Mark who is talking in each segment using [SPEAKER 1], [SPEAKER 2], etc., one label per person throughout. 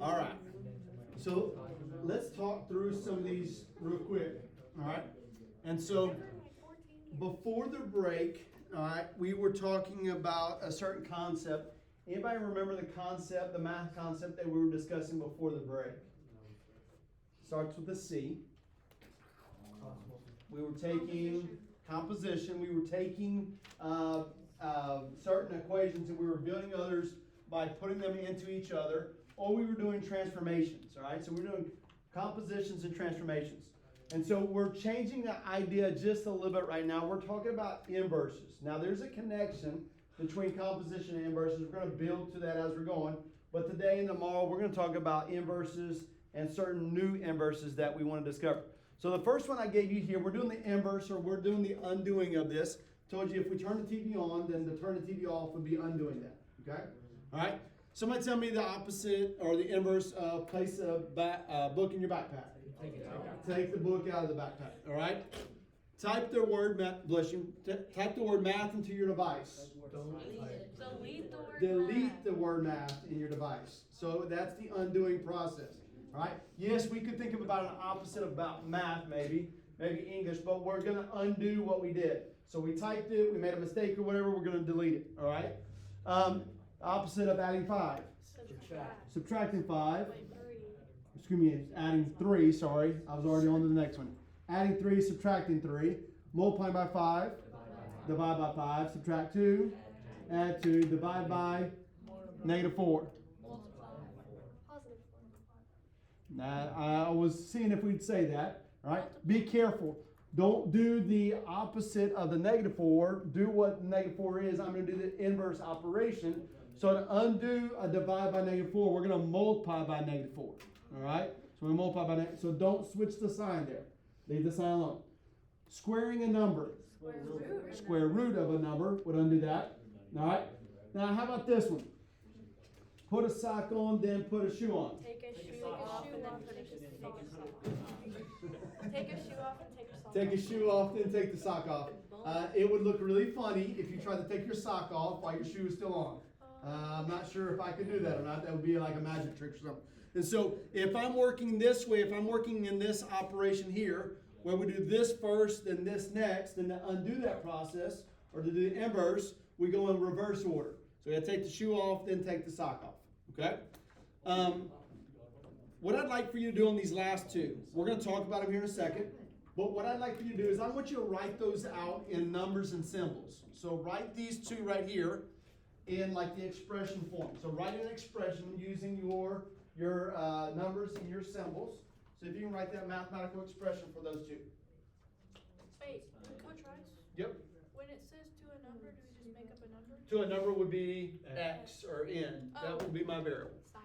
[SPEAKER 1] All right. So let's talk through some of these real quick. All right. And so before the break, all right, we were talking about a certain concept. Anybody remember the concept, the math concept that we were discussing before the break? Starts with a C. We were taking composition. We were taking certain equations and we were building others by putting them into each other, or we were doing transformations. All right, so we're doing compositions and transformations. And so we're changing the idea just a little bit right now. We're talking about inverses. Now there's a connection between composition and inverses. We're going to build to that as we're going. But today and tomorrow we're going to talk about inverses and certain new inverses that we want to discover. So the first one I gave you here, we're doing the inverse, or we're doing the undoing of this. Told you if we turn the TV on, then to turn the TV off would be undoing that. Okay? All right? Somebody tell me the opposite or the inverse. Place a book in your backpack. Take the book out of the backpack. All right? Type the word bless you. Type the word math into your device. Delete the word math in your device. So that's the undoing process. All right? Yes, we could think of about an opposite about math, maybe English, but we're going to undo what we did. So we typed it, we made a mistake or whatever, we're going to delete it. All right? Opposite of adding 5. Subtracting 5. Excuse me, adding 3, sorry. I was already on to the next one. Adding 3, subtracting 3. Multiplying by 5. Divide by 5. Subtract 2. Add 2. Divide by -4. Now, I was seeing if we'd say that. All right? Be careful. Don't do the opposite of the -4. Do what -4 is. I'm going to do the inverse operation. So to undo a divide by -4, we're going to multiply by -4. All right? So we multiply by -4. So don't switch the sign there. Leave the sign alone. Squaring a number. Square root of a number would undo that. All right? Now, how about this one? Put a sock on, then put a shoe on.
[SPEAKER 2] Take a shoe off and then put a sock on. Take a shoe off and take your sock off.
[SPEAKER 1] Take a shoe off, then take the sock off. It would look really funny if you tried to take your sock off while your shoe is still on. I'm not sure if I could do that or not. That would be like a magic trick or something. And so if I'm working this way, if I'm working in this operation here, where we do this first, then this next, and to undo that process, or to do the inverse, we go in reverse order. So we got to take the shoe off, then take the sock off. Okay? What I'd like for you to do on these last two, we're going to talk about them here in a second. But what I'd like for you to do is I want you to write those out in numbers and symbols. So write these two right here in like the expression form. So write an expression using your numbers and your symbols. So if you can write that mathematical expression for those two.
[SPEAKER 2] Wait, Coach Rice?
[SPEAKER 1] Yep.
[SPEAKER 2] When it says to a number, do we just make up a number?
[SPEAKER 1] To a number would be X or N. That would be my variable.
[SPEAKER 2] Psych.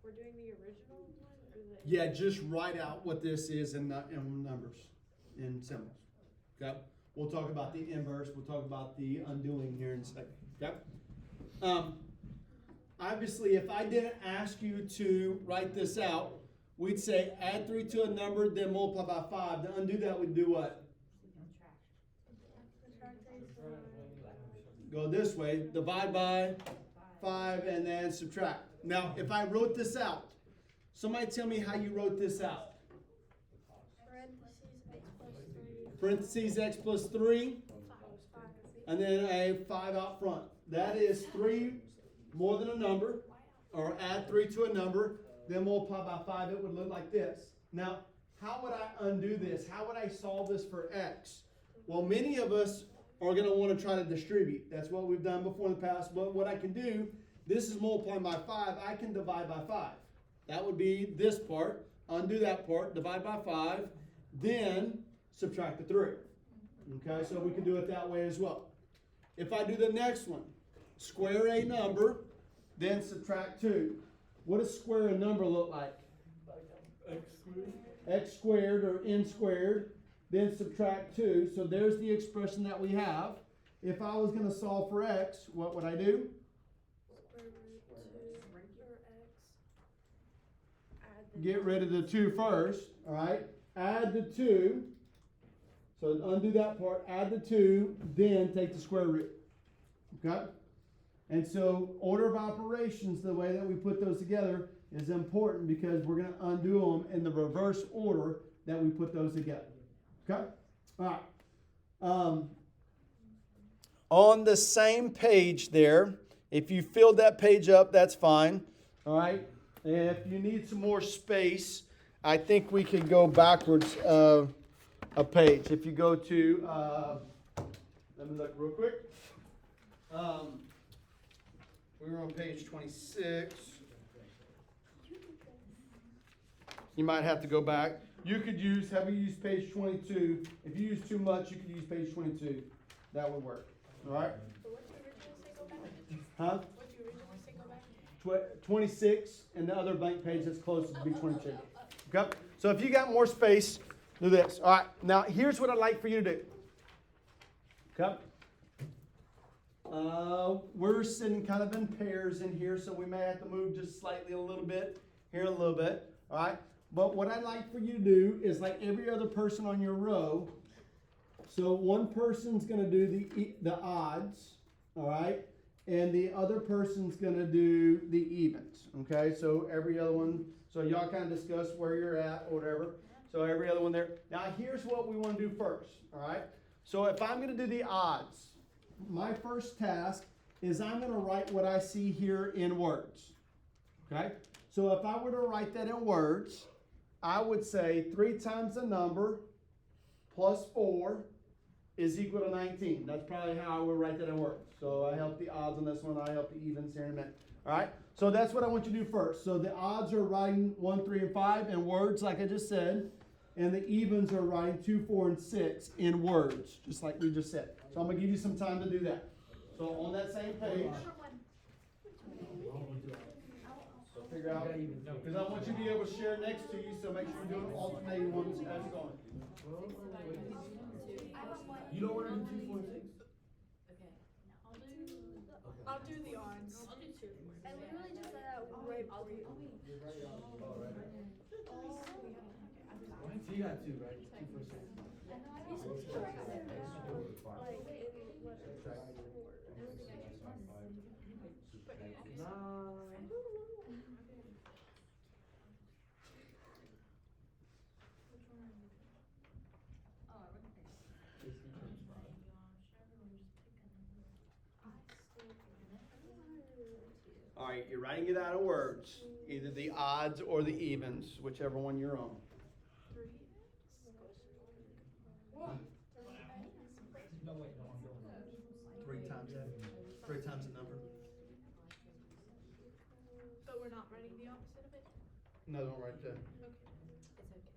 [SPEAKER 2] We're doing the original one or the...
[SPEAKER 1] Yeah, just write out what this is in numbers, in symbols. Okay? We'll talk about the inverse. We'll talk about the undoing here in a second. Okay? Obviously, if I didn't ask you to write this out, we'd say add 3 to a number, then multiply by 5. To undo that, we'd do what? Go this way. Divide by 5 and then subtract. Now, if I wrote this out, somebody tell me how you wrote this out. Parentheses x plus 3. And then a 5 out front. That is 3 more than a number. Or add 3 to a number. Then multiply by 5. It would look like this. Now, how would I undo this? How would I solve this for x? Well, many of us are going to want to try to distribute. That's what we've done before in the past. But what I can do, this is multiplying by 5. I can divide by 5. That would be this part. Undo that part. Divide by 5. Then subtract the 3. Okay, so we can do it that way as well. If I do the next one, square a number, then subtract 2. What does square a number look like?
[SPEAKER 3] X squared.
[SPEAKER 1] X squared or n squared. then subtract 2. So there's the expression that we have. If I was going to solve for x, what would I do?
[SPEAKER 2] Square root 2 or x. Add the
[SPEAKER 1] Get rid of the 2 first, all right? Add the 2. So undo that part, add the 2, then take the square root. Okay? And so order of operations, the way that we put those together is important because we're going to undo them in the reverse order that we put those together. Okay? All right. On the same page there, if you filled that page up, that's fine. All right? If you need some more space, I think we could go backwards a page. If you go to, let me look real quick. We were on page 26. You might have to go back. You could use, have you used page 22? If you use too much, you could use page 22. That would work. All right?
[SPEAKER 2] So what did you originally say go back?
[SPEAKER 1] Huh?
[SPEAKER 2] What did you originally say go back?
[SPEAKER 1] 26, and the other blank page that's closest would be 22. Okay? So if you got more space, do this. All right. Now, here's what I'd like for you to do. Okay? We're sitting kind of in pairs in here, so we may have to move just slightly a little bit, here a little bit. All right? But what I'd like for you to do is like every other person on your row. So one person's going to do the odds, all right? And the other person's going to do the evens, okay? So every other one, so y'all kind of discuss where you're at or whatever. So every other one there. Now here's what we want to do first, all right? So if I'm going to do the odds, my first task is I'm going to write what I see here in words, okay? So if I were to write that in words, I would say 3 times the number plus 4 is equal to 19. That's probably how I would write that in words. So I help the odds on this one. I help the evens here in a minute. All right? So that's what I want you to do first. So the odds are writing 1, 3, and 5 in words like I just said. And the evens are writing 2, 4, and 6 in words, just like we just said. So I'm going to give you some time to do that. So on that same page, figure out, because I want you to be able to share next to you, so make sure you're doing alternating ones as you're going.
[SPEAKER 3] You don't want to do 2, 4, and 6?
[SPEAKER 2] Okay. I'll do the odds. I'll do 2. I literally just said that right for you.
[SPEAKER 3] Oh, right. So you got 2, right? 2, 4, 6.
[SPEAKER 1] All right, you're writing it out of words, either the odds or the evens, whichever one you're on.
[SPEAKER 3] No, wait, no, I'm going 3 times that. 3 times the number.
[SPEAKER 2] But we're not writing the opposite of it?
[SPEAKER 1] Another one right there.
[SPEAKER 2] Okay. It's okay.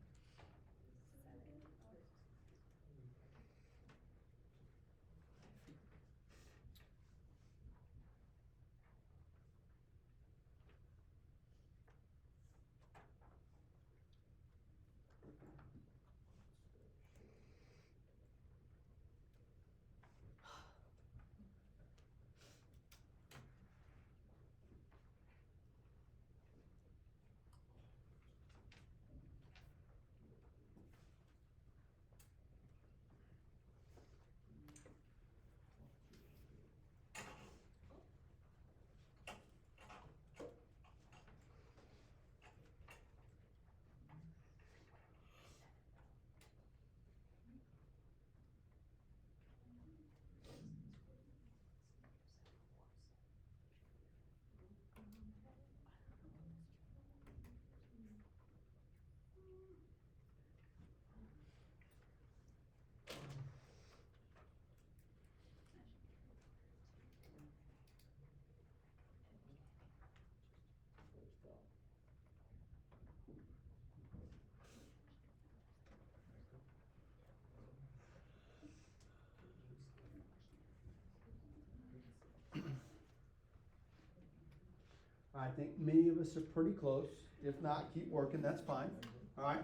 [SPEAKER 1] I think many of us are pretty close. If not, keep working, that's fine. All right?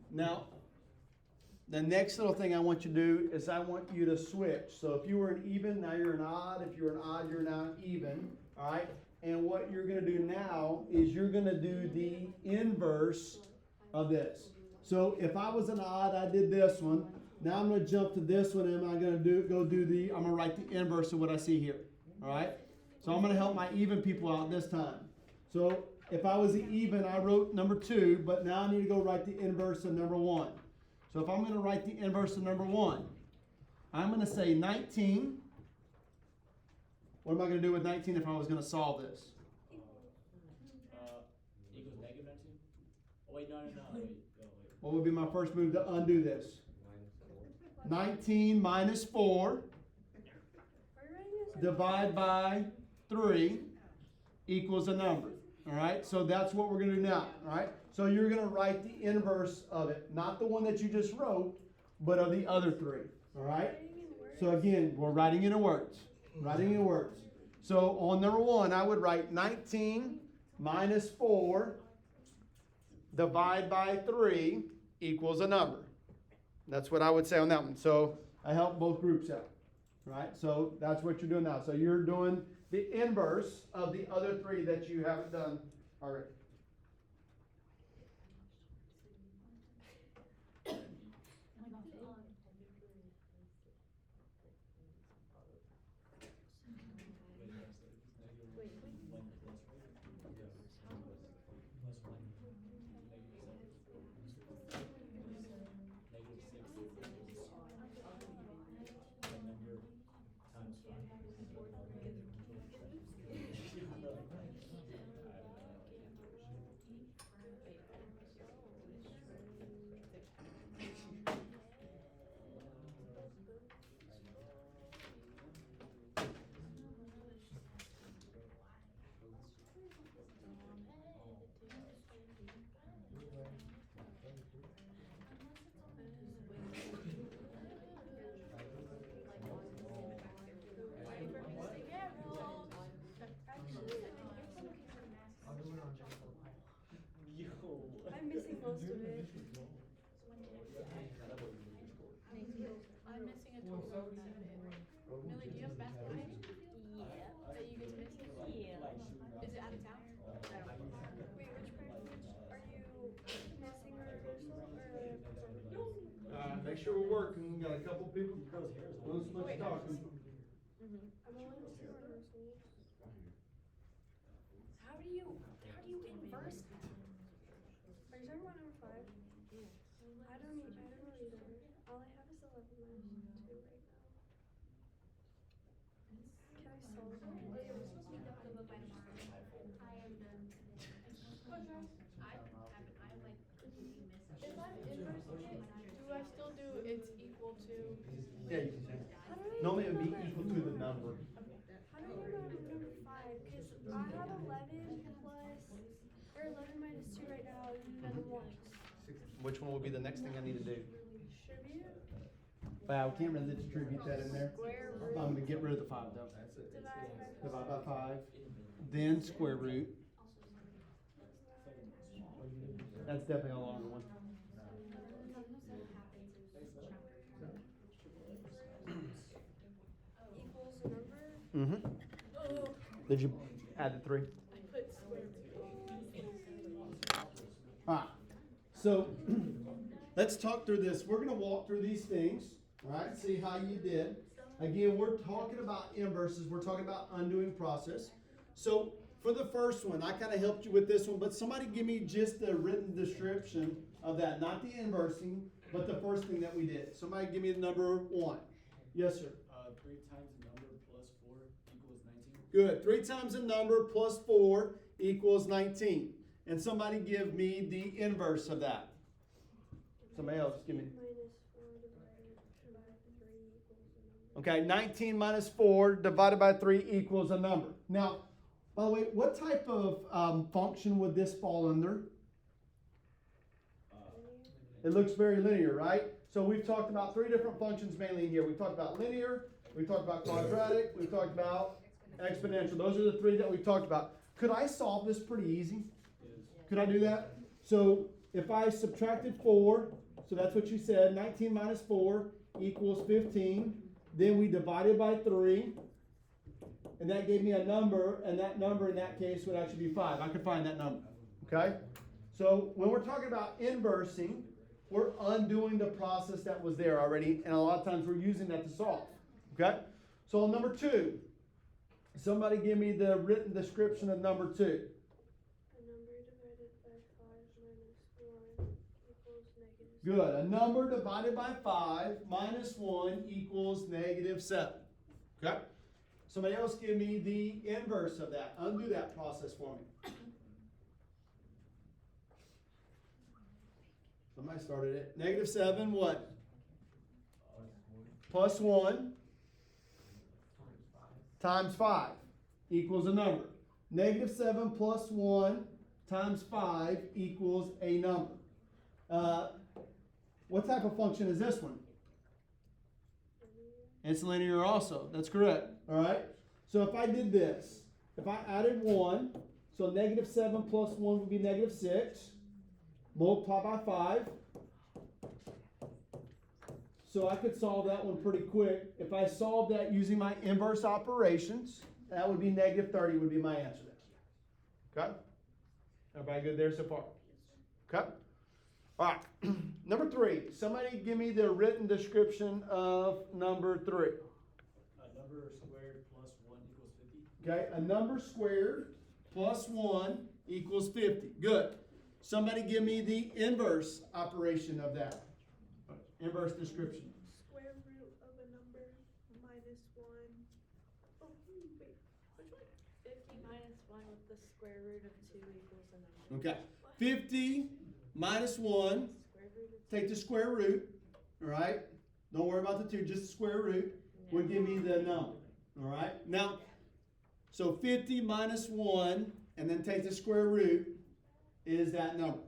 [SPEAKER 1] Now, the next little thing I want you to do is I want you to switch. So if you were an even, now you're an odd. If you're an odd, you're now an even. All right? And what you're going to do now is you're going to do the inverse of this. So if I was an odd, I did this one. Now I'm going to jump to this one, and I'm going to I'm going to write the inverse of what I see here. All right? So I'm going to help my even people out this time. So if I was an even, I wrote number 2, but now I need to go write the inverse of number 1. So if I'm going to write the inverse of number 1, I'm going to say 19. What am I going to do with 19 if I was going to solve this?
[SPEAKER 4] Equals negative 19? Oh, wait, no. Wait.
[SPEAKER 1] What would be my first move to undo this? 19 minus 4 divide by 3 equals a number. All right, so that's what we're going to do now. All right, so you're going to write the inverse of it, not the one that you just wrote, but of the other 3. All right, so again, we're writing in words. Writing in words. So on number 1, I would write 19 minus 4 divide by 3 equals a number. That's what I would say on that one. So I help both groups out. Right? So that's what you're doing now. So you're doing the inverse of the other 3 that you haven't done already.
[SPEAKER 2] I'm missing most of it.
[SPEAKER 5] I'm missing a total of 7. Millie, do you have basketball? Yeah. That you get to miss? Yeah. Is it out of town? I don't know.
[SPEAKER 2] Wait, which are you missing or
[SPEAKER 1] Make sure we're working. We got a couple people. Not so much talking.
[SPEAKER 2] I'm only missing rehearsals.
[SPEAKER 5] How do you inverse that?
[SPEAKER 2] Are you talking about number 5? I don't know either. All I have is 11 minus 2 right now. Can I solve it?
[SPEAKER 5] We're supposed to be done with the book by tomorrow. I am done. I like completely missed it.
[SPEAKER 2] If I'm inversing it,
[SPEAKER 5] Do I still do it's equal to?
[SPEAKER 1] Yeah, you can say.
[SPEAKER 2] how do I
[SPEAKER 1] Normally it would be
[SPEAKER 2] know
[SPEAKER 1] equal to the number.
[SPEAKER 2] How do I know number 5? Because I have 11 plus, or 11 minus 2 right now, and then 1.
[SPEAKER 1] Which one will be the next thing I need to do?
[SPEAKER 2] Tribute?
[SPEAKER 1] Wow, we can't really distribute that in there.
[SPEAKER 2] Square
[SPEAKER 1] I'm gonna get rid of the 5 though.
[SPEAKER 2] Divide by
[SPEAKER 1] Divide by 5, then square root. That's definitely a longer one.
[SPEAKER 2] equals a number.
[SPEAKER 1] Mm-hmm.
[SPEAKER 2] Oh,
[SPEAKER 1] Did you add the 3?
[SPEAKER 2] I put square root.
[SPEAKER 1] Alright, so let's talk through this. We're gonna walk through these things, alright, see how you did. Again, we're talking about inverses, we're talking about undoing process. So for the first one, I kind of helped you with this one, but somebody give me just the written description of that, not the inversing, but the first thing that we did. Somebody give me the number 1. Yes, sir.
[SPEAKER 4] 3 times the number plus 4 equals 19.
[SPEAKER 1] Good. 3 times the number plus 4 equals 19. And somebody give me the inverse of that. Somebody else give me.
[SPEAKER 2] Minus 4 divided by 3 equals a number.
[SPEAKER 1] Okay, 19 minus 4 divided by 3 equals a number. Now, by the way, what type of function would this fall under? It looks very linear, right? So we've talked about 3 different functions mainly in here. We've talked about linear, we've talked about quadratic, we've talked about exponential. Those are the 3 that we've talked about. Could I solve this pretty easy? Could I do that? So if I subtracted 4 So that's what you said. 19 minus 4 equals 15. Then we divided by 3. And that gave me a number, and that number in that case would actually be 5. I could find that number. Okay? So when we're talking about inversing, we're undoing the process that was there already, and a lot of times we're using that to solve. Okay? So on number 2, somebody give me the written description of number 2.
[SPEAKER 2] A number divided by 5 minus 1 equals negative.
[SPEAKER 1] Good. A number divided by 5 minus 1 equals negative 7. Okay? Somebody else give me the inverse of that. Undo that process for me. Somebody started it. Negative 7, what? Plus 1 times 5 equals a number. Negative 7 plus 1 times 5 equals a number. What type of function is this one? It's linear also. That's correct. All right? So if I did this, if I added 1, so negative 7 plus 1 would be negative 6. Multiply by 5. So I could solve that one pretty quick. If I solve that using my inverse operations, that would be negative 30 would be my answer there. Okay? Everybody good there so far? Okay? All right. Number 3. Somebody give me the written description of number 3.
[SPEAKER 4] A number squared plus 1 equals 50.
[SPEAKER 1] Okay? A number squared plus 1 equals 50. Good. Somebody give me the inverse operation of that. Inverse description.
[SPEAKER 2] Square root of a number minus 1. Oh, wait, which one?
[SPEAKER 5] 50 minus 1 with the square root of 2 equals a number.
[SPEAKER 1] Okay. 50 minus 1.
[SPEAKER 5] Square root of
[SPEAKER 1] Take the square root. All right. Don't worry about the 2. Just the square root would give me the number. All right. Now, so 50 minus 1 and then take the square root is that number.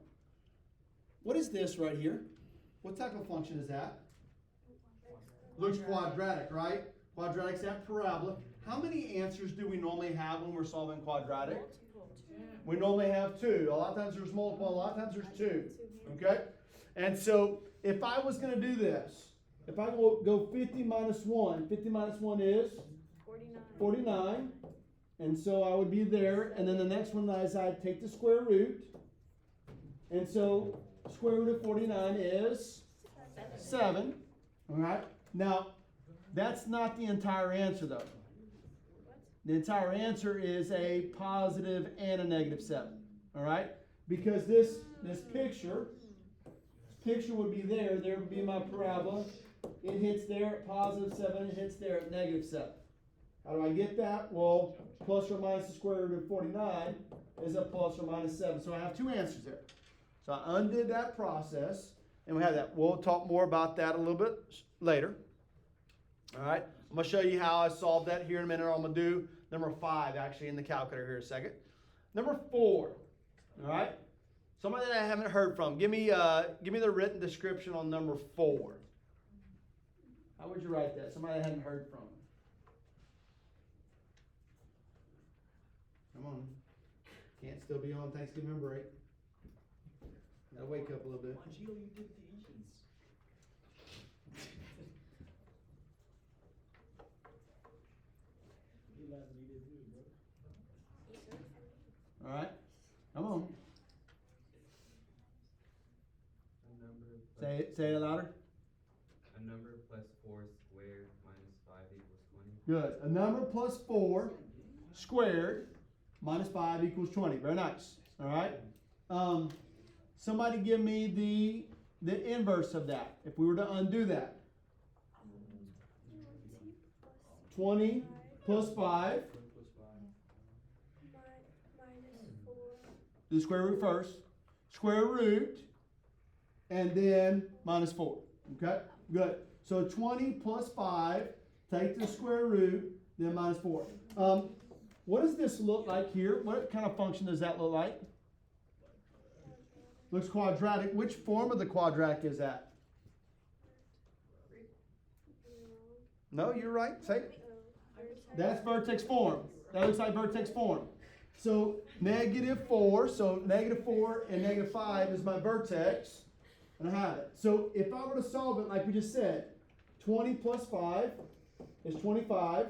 [SPEAKER 1] What is this right here? What type of function is that? Looks quadratic, right? Quadratic's that parabola. How many answers do we normally have when we're solving quadratic?
[SPEAKER 5] multiple.
[SPEAKER 1] We normally have 2. A lot of times there's multiple, a lot of times there's 2. Okay? And so if I was going to do this, if I go 50 minus 1, 50 minus 1 is
[SPEAKER 5] 49.
[SPEAKER 1] 49. And so I would be there. And then the next one is I'd take the square root. And so square root of 49 is 7. All right. Now, that's not the entire answer, though. The entire answer is a positive and a negative 7. All right. Because this picture would be there. There would be my parabola. It hits there at positive 7. It hits there at negative 7. How do I get that? Well, plus or minus the square root of 49 is a plus or minus 7. So I have 2 answers there. So I undid that process, and we have that. We'll talk more about that a little bit later. All right. I'm going to show you how I solved that here in a minute. I'm going to do number 5 actually in the calculator here in a second. Number 4. All right. Somebody that I haven't heard from. Give me the written description on number 4. How would you write that? Somebody I hadn't heard from. Come on. Can't still be on Thanksgiving break. Gotta wake up a little bit.
[SPEAKER 4] Gio, you did the Asians. You last needed too, bro.
[SPEAKER 1] All right. Come on. Say it louder.
[SPEAKER 6] A number plus 4 squared minus 5 equals 20.
[SPEAKER 1] Good. A number plus 4 squared minus 5 equals 20. Very nice. All right. Somebody give me the inverse of that. If we were to undo that. 20 plus 5.
[SPEAKER 2] Minus 4.
[SPEAKER 1] Do square root first. Square root. And then minus 4. Okay? Good. So 20 plus 5. Take the square root. Then minus 4. What does this look like here? What kind of function does that look like? Looks quadratic. Which form of the quadratic is that? No, you're right. Say it. That's vertex form. That looks like vertex form. So negative 4. So negative 4 and negative 5 is my vertex. and I have it. So if I were to solve it like we just said, 20 plus 5 is 25.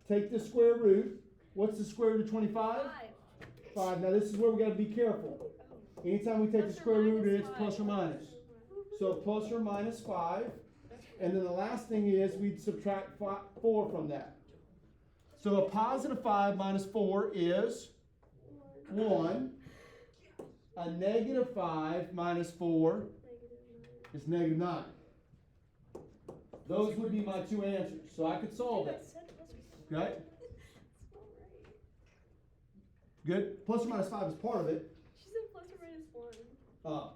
[SPEAKER 1] Take the square root. What's the square root of 25? 5. Now this is where we got to be careful. Anytime we take the square root, it's plus or minus. So plus or minus 5. And then the last thing is we'd subtract 4 from that. So a positive 5 minus 4 is 1. A negative 5 minus 4 is negative 9. Those would be my two answers. So I could solve that. Okay? Good. Plus or minus 5 is part of it.
[SPEAKER 2] She said plus or minus 1.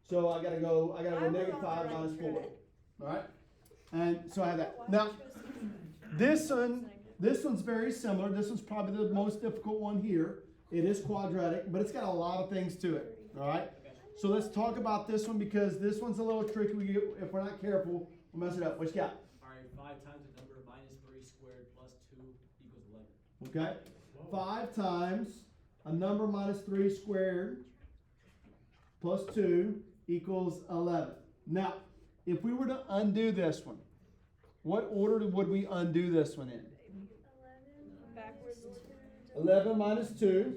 [SPEAKER 1] So I gotta go negative 5 minus 4. Alright? And so I have that. Now, this one's very similar. This one's probably the most difficult one here. It is quadratic, but it's got a lot of things to it. Alright? So let's talk about this one because this one's a little tricky. If we're not careful, we'll mess it up. What you got?
[SPEAKER 4] Alright, 5 times the number minus 3 squared plus 2 equals 11.
[SPEAKER 1] Okay? 5 times a number minus 3 squared plus 2 equals 11. Now, if we were to undo this one, what order would we undo this one in? 11 minus 2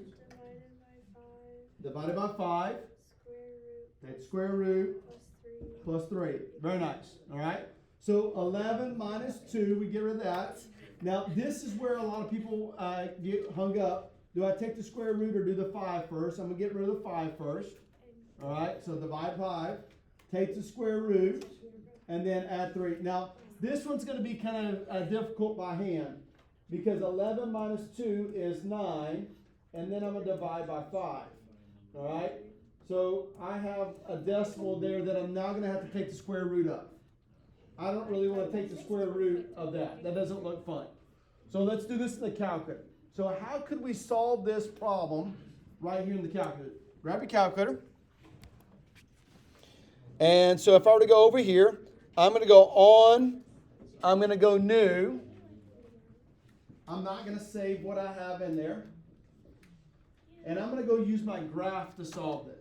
[SPEAKER 1] divided by 5. Take square root plus 3. Very nice. All right? So 11 minus 2, we get rid of that. Now, this is where a lot of people get hung up. Do I take the square root or do the 5 first? I'm going to get rid of the 5 first. All right? So divide 5. Take the square root and then add 3. Now, this one's going to be kind of difficult by hand because 11 minus 2 is 9, and then I'm going to divide by 5. All right? So I have a decimal there that I'm now going to have to take the square root of. I don't really want to take the square root of that. That doesn't look fun. So let's do this in the calculator. So how could we solve this problem right here in the calculator? Grab your calculator. And so if I were to go over here, I'm going to go on. I'm going to go new. I'm not going to save what I have in there. And I'm going to go use my graph to solve this.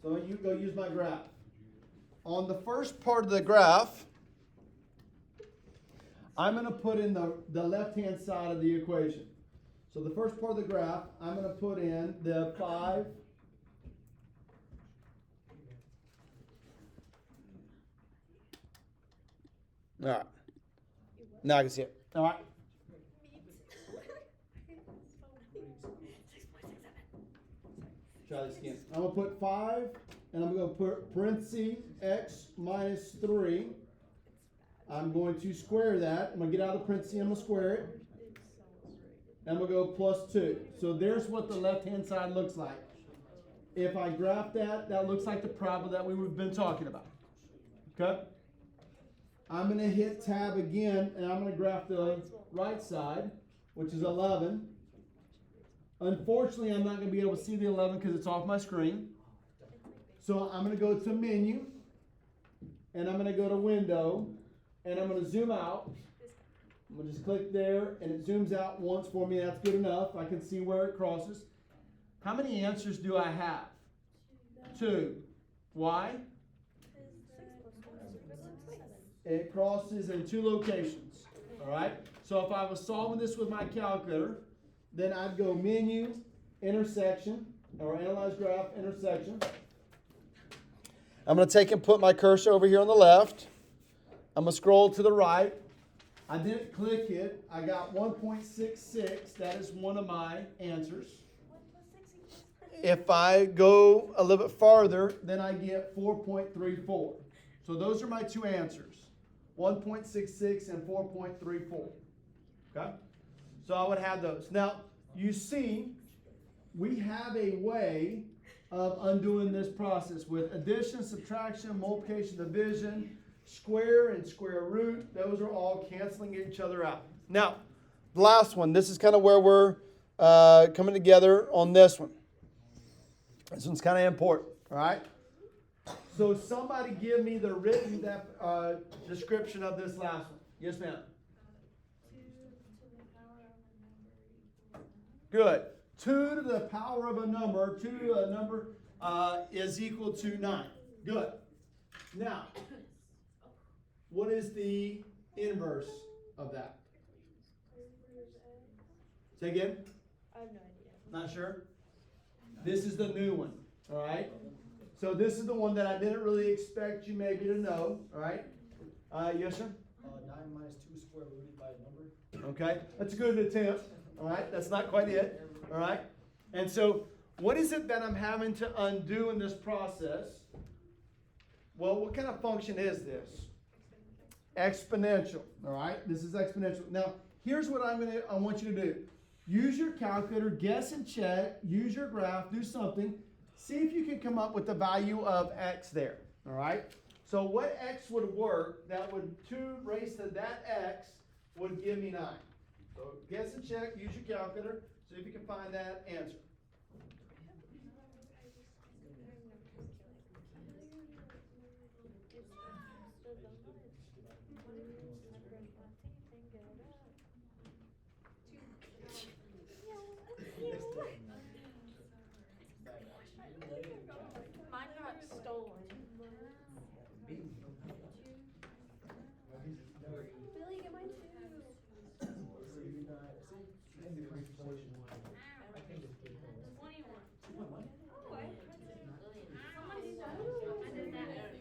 [SPEAKER 1] So you go use my graph. On the first part of the graph, I'm going to put in the left-hand side of the equation. So the first part of the graph, I'm going to put in the 5. All right. Now I can see it. All right. Try this again. I'm going to put 5, and I'm going to put parentheses x minus 3. I'm going to square that. I'm going to get out of the parentheses. I'm going to square it. And I'm going to go plus 2. So there's what the left-hand side looks like. If I graph that, that looks like the problem that we've been talking about. Okay? I'm going to hit tab again, and I'm going to graph the right side, which is 11. Unfortunately, I'm not going to be able to see the 11 because it's off my screen. So I'm going to go to menu, and I'm going to go to window, and I'm going to zoom out. I'm going to just click there, and it zooms out once for me. That's good enough. I can see where it crosses. How many answers do I have? 2. Why? It crosses in 2 locations. All right? So if I was solving this with my calculator, then I'd go menu, intersection, or analyze graph, intersection. I'm going to take and put my cursor over here on the left. I'm going to scroll to the right. I didn't click it. I got 1.66. That is one of my answers. If I go a little bit farther, then I get 4.34. So those are my 2 answers. 1.66 and 4.34. Okay? So I would have those. Now, you see, we have a way of undoing this process with addition, subtraction, multiplication, division, square and square root. Those are all canceling each other out. Now, the last one. This is kind of where we're coming together on this one. This one's kind of important. All right? So somebody give me the written description of this last one. Yes, ma'am. Good. 2 to the power of a number, 2 to a number is equal to 9. Good. Now, what is the inverse of that? Say again?
[SPEAKER 2] I have no idea.
[SPEAKER 1] Not sure? This is the new one, all right? So this is the one that I didn't really expect you maybe to know, all right? Yes, sir?
[SPEAKER 3] 9 minus 2 square rooted by a number.
[SPEAKER 1] Okay, that's a good attempt, all right? That's not quite it, all right? And so what is it that I'm having to undo in this process? Well, what kind of function is this? Exponential, all right? This is exponential. Now, here's what I want you to do. Use your calculator, guess and check, use your graph, do something. See if you can come up with the value of x there, all right? So what x would work, that would 2 raised to that x would give me 9. So guess and check, use your calculator, see if you can find that answer.
[SPEAKER 5] Mine got stolen.
[SPEAKER 2] Billy, get mine too.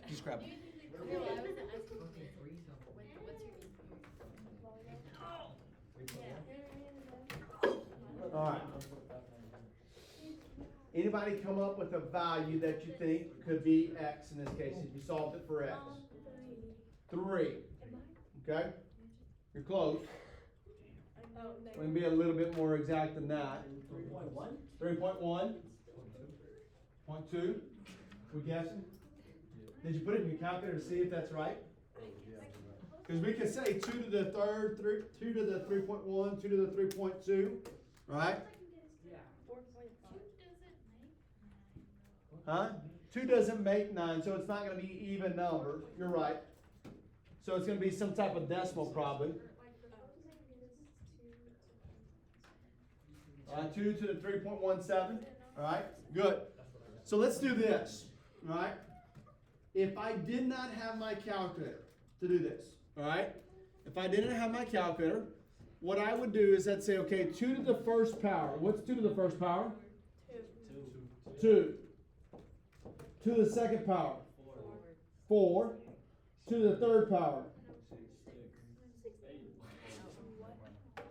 [SPEAKER 3] Just grab it.
[SPEAKER 1] All right. Anybody come up with a value that you think could be x in this case if you solved it for x? 3. Okay? You're close. We can be a little bit more exact than that.
[SPEAKER 4] 3.1?
[SPEAKER 1] 3.1. 0.2. We guessing? Did you put it in your calculator to see if that's right? Because we could say 2 to the third, 2 to the 3.1, 2 to the 3.2, right? Huh? 2 doesn't make 9, so it's not going to be even number. You're right. So it's going to be some type of decimal probably. 2 to the 3.17. All right, good. So let's do this. All right. If I did not have my calculator to do this, all right. If I didn't have my calculator, what I would do is I'd say, okay, 2 to the first power. What's 2 to the first power? 2. 2 to the second power. 4. 2 to the third power.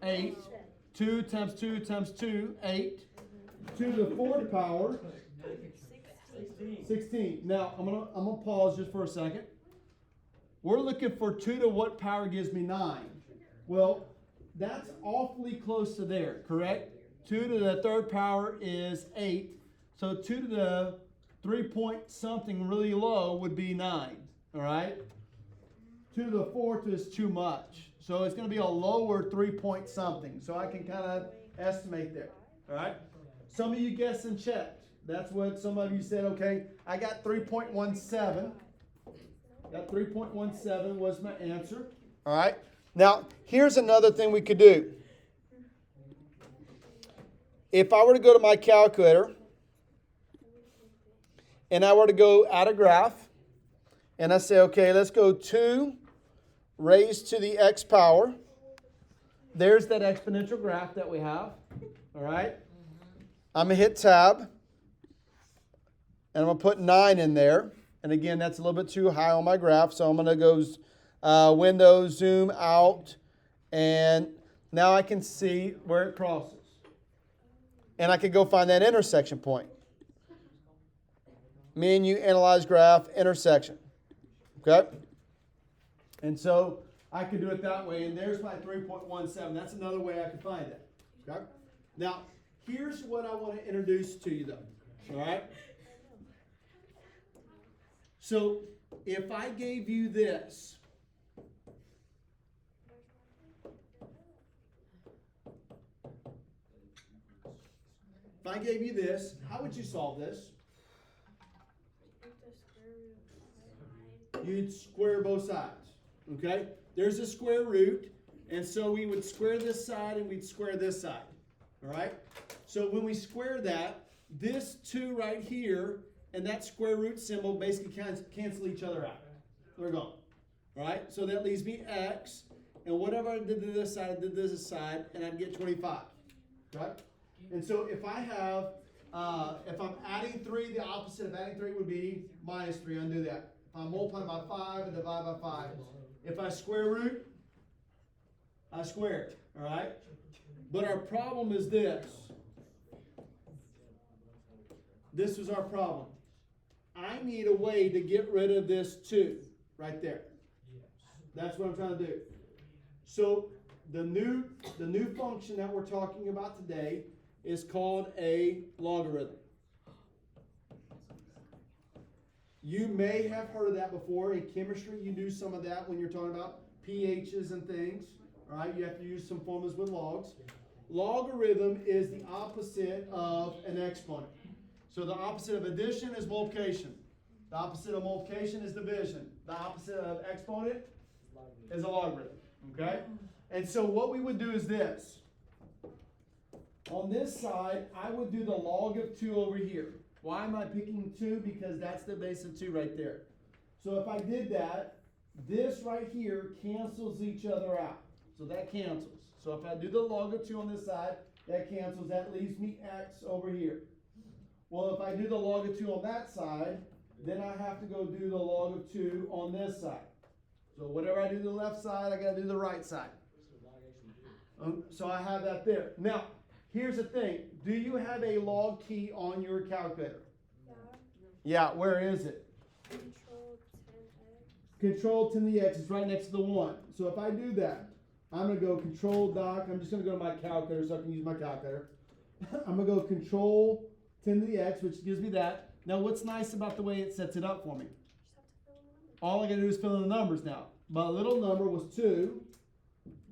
[SPEAKER 1] 8. 2 times 2 times 2, 8. 2 to the fourth power. 16. Now, I'm gonna pause just for a second. We're looking for 2 to what power gives me 9? Well, that's awfully close to there, correct? 2 to the third power is 8. So 2 to the 3 point something really low would be 9, all right? 2 to the fourth is too much. So it's going to be a lower 3 point something. So I can kind of estimate there, all right? Some of you guessed and checked. That's what some of you said, okay, I got 3.17. Got 3.17 was my answer. All right. Now, here's another thing we could do. If I were to go to my calculator and I were to go add a graph and I say, okay, let's go 2 raised to the x power. There's that exponential graph that we have. All right. I'm going to hit tab and I'm going to put 9 in there. And again, that's a little bit too high on my graph, so I'm going to go Windows, zoom out, and now I can see where it crosses. And I can go find that intersection point. Menu, analyze graph, intersection. Okay? And so I can do it that way, and there's my 3.17. That's another way I can find that. Okay? Now, here's what I want to introduce to you, though. All right? So, if I gave you this, how would you solve this? You'd square both sides, okay? There's a square root, and so we would square this side and we'd square this side, all right? So when we square that, this 2 right here and that square root symbol basically cancel each other out. they're gone. All right, so that leaves me x, and whatever I did to this side, I did to this side, and I'd get 25. Right? And so if I have, if I'm adding 3, the opposite of adding 3 would be minus 3. Undo that. If I'm multiplying by 5 and divide by 5. If I square root, I square it. All right? But our problem is this. This was our problem. I need a way to get rid of this 2 right there. That's what I'm trying to do. So the new function that we're talking about today is called a logarithm. You may have heard of that before. In chemistry, you do some of that when you're talking about pHs and things. All right, you have to use some formulas with logs. Logarithm is the opposite of an exponent. So the opposite of addition is multiplication. The opposite of multiplication is division. The opposite of exponent is a logarithm. Okay? And so what we would do is this. On this side, I would do the log of 2 over here. Why am I picking 2? Because that's the base of 2 right there. So if I did that, this right here cancels each other out. So that cancels. So if I do the log of 2 on this side, that cancels. That leaves me x over here. Well, if I do the log of 2 on that side, then I have to go do the log of 2 on this side. So whatever I do to the left side, I got to do the right side. So I have that there. Now, here's the thing. Do you have a log key on your calculator?
[SPEAKER 2] Yeah.
[SPEAKER 1] Yeah, where is it?
[SPEAKER 2] Control 10x.
[SPEAKER 1] Control 10 to the x is right next to the 1. So if I do that, I'm going to go Control Doc. I'm just going to go to my calculator so I can use my calculator. I'm going to go Control 10 to the x, which gives me that. Now, what's nice about the way it sets it up for me? All I got to do is fill in the numbers now. My little number was 2.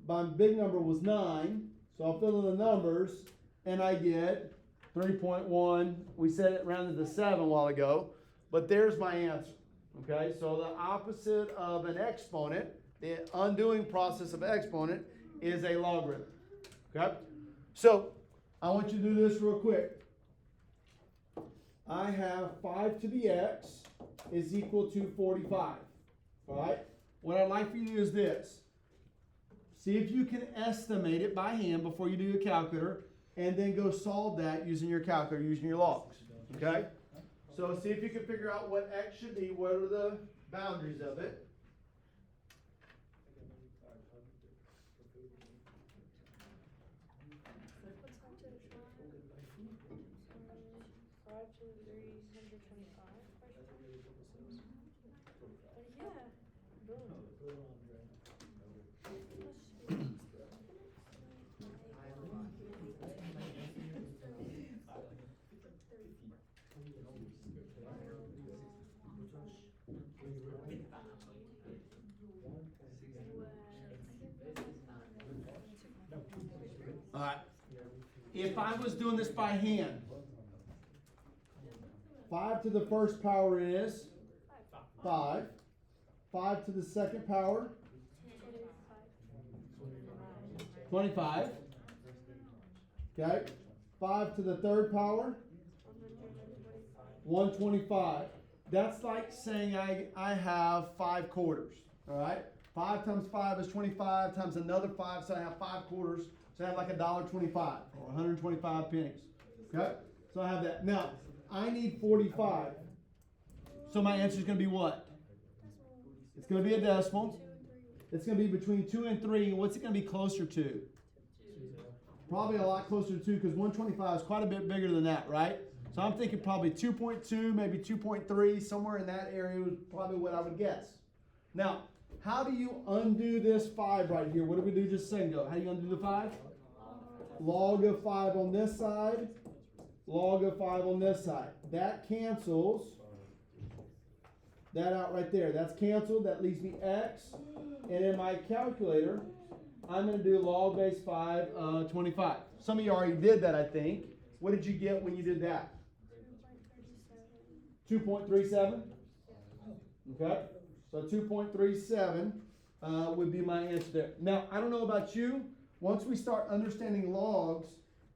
[SPEAKER 1] My big number was 9. So I'll fill in the numbers, and I get 3.1. We said it rounded to 7 a while ago, but there's my answer. Okay, so the opposite of an exponent, the undoing process of exponent, is a logarithm. Okay, so I want you to do this real quick. I have 5 to the x is equal to 45. All right, what I'd like for you to do is this. See if you can estimate it by hand before you do your calculator, and then go solve that using your calculator, using your logs. Okay? So see if you can figure out what x should be, what are the boundaries of it. All right. If I was doing this by hand, 5 to the first power is 5. 5 to the second power, 25. Okay. 5 to the third power, 125. That's like saying I have 5 quarters. All right. 5 times 5 is 25 times another 5, so I have 5 quarters. So I have like $1.25 or 125 pennies. Okay? So I have that. Now, I need 45. So my answer is going to be what? It's going to be a decimal. It's going to be between 2 and 3. What's it going to be closer to? Probably a lot closer to 2 because 125 is quite a bit bigger than that, right? So I'm thinking probably 2.2, maybe 2.3, somewhere in that area is probably what I would guess. Now, how do you undo this 5 right here? What do we do just a second ago? How do you undo the 5? Log of 5 on this side, log of 5 on this side. That cancels that out right there. That's canceled. That leaves me x. And in my calculator, I'm going to do log base 5, 25. Some of you already did that, I think. What did you get when you did that? 2.37. Okay. So 2.37 would be my answer there. Now, I don't know about you. Once we start understanding logs,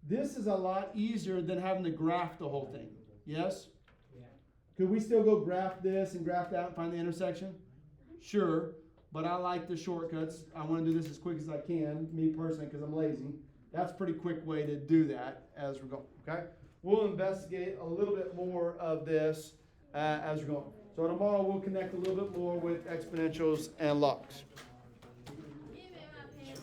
[SPEAKER 1] this is a lot easier than having to graph the whole thing. Yes? Yeah. Could we still go graph this and graph that and find the intersection? Sure, but I like the shortcuts. I want to do this as quick as I can, me personally, because I'm lazy. That's a pretty quick way to do that as we're going, okay? We'll investigate a little bit more of this as we're going. So tomorrow we'll connect a little bit more with exponentials and logs.